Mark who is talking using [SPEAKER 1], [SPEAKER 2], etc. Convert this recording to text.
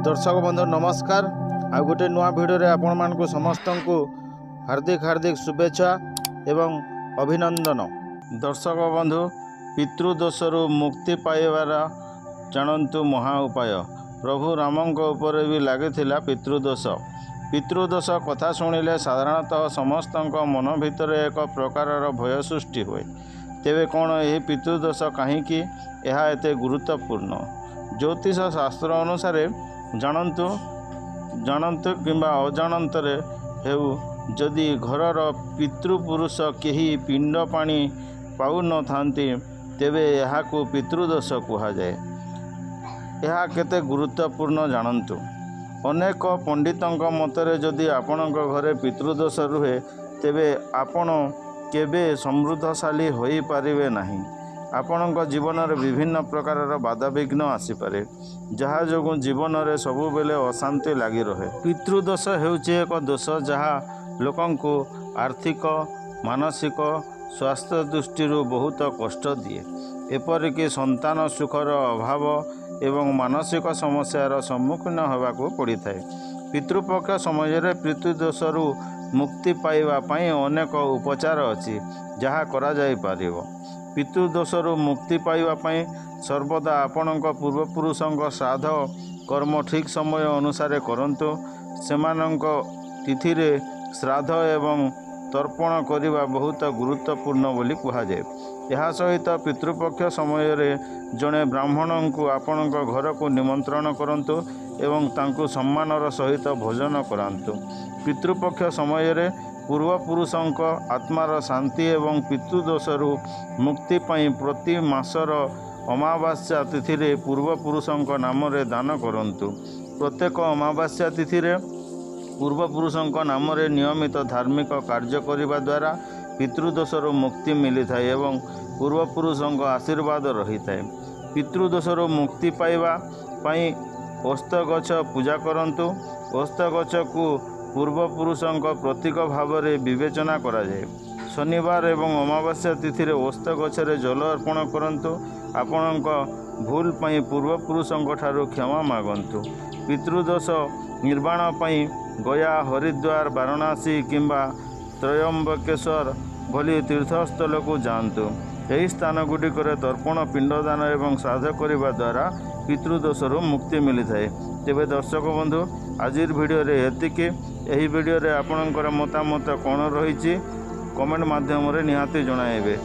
[SPEAKER 1] दर्शक बंधु नमस्कार। आ गोटे नुआ भिडियो रे आपण मानकु समस्त को हार्दिक शुभेच्छा एवं अभिनंदन। दर्शक बंधु पितृदोषरु मुक्ति पाइबार जानतु महा उपाय। प्रभु रामंक उपर भी लागिथिला पितृदोष। पितृदोष कथा शुणिले साधारणतः समस्त मन भितर एक प्रकार भय सृष्टि हुए। तेबे कौन यह पितृदोष कहीं एते गुरुत्वपूर्ण? ज्योतिष शास्त्र अनुसार जानतु किंबा अजाणतरे हेउ जदि घरर पितृपुरुष केही पिंड पानी पाउ न थांती तेबे यहाकू पितृदोष कुहाଯାଏ। यह केते गुरुत्वपूर्ण जानतु। अनेक पंडितों मतरे जदि आपणक घरे पितृदोष रुहे तेबे आपण केबे समृद्धशाली होई पारिबे नहीं। आपणक जीवन में विभिन्न प्रकार बाधाविघ्न आसीपे जहाँ जो जीवन में सबु बेले अशांति लगी रहे। पितृदोष हेउछि एक दोष जहाँ लोकंकु आर्थिक मानसिक स्वास्थ्य दृष्टि बहुत कष्ट दिए। एपरिक संतान सुखर अभाव एवं मानसिक समस्यार सम्मुखीन होगाकू पड़ी थाए। पितृपक्ष समय पितृदोषरु मुक्ति पाइबा पई अनेक उपचार अछि जहाँ करा जाई पारिबो। पितृदोषरु मुक्ति पाइबा पई सर्वदा आपणक पूर्वपुरुषों श्राद्ध कर्म ठीक समय अनुसार करंतु। सेमानंक तिथि रे श्राद्ध एवं तर्पण करिबा बहुत गुरुत्वपूर्ण बोली कुहाଯାଏ। यह सहित पितृपक्ष समय रे जड़े ब्राह्मण को आपणक घर को निमंत्रण करंतु एवं तांकु सम्मानर सहित भोजन करांतु। पितृपक्ष समय रे पूर्वपुरुषों आत्मार शांति एवं पितृदोषरु मुक्ति पाई प्रति मासर अमावास्या तिथि रे पूर्वपुरुषों नाम रे दान करंतु। प्रत्येक अमावास्या तिथि रे पूर्वपुरुषों नाम रे नियमित धार्मिक कार्य करिबा द्वारा पितृदोषरु मुक्ति मिली थाए एवं पूर्वपुरुषों आशीर्वाद रही थाए। पितृदोषरु मुक्ति पाइबा पाई ओस्त गछ पूजा करंतु। ओस्त गछ को पूर्वपुरुषों प्रतीक भाव में विवेचना करा जाए। शनिवार एवं अमावास्या तिथि रे ओस्त गछरे जल अर्पण करंतु। आपणक भूल पाई पूर्वपुरुषों ठारू क्षमा मागंतु। पितृदोष निर्वाण पाई गया हरिद्वार वाराणसी किंबा त्रयंबकेश्वर भली तीर्थस्थल को जातु। यही स्थान गुड़िक तर्पण पिंडदान एवं श्राद्ध करने द्वारा पितृदोषरु मुक्ति मिली थाए। तेबे दर्शक बंधु आजिर वीडियो रे एतिके। यही वीडियो रे आपणकर मतामत कौन रही कमेंट माध्यम रे निहाती जणाइबे।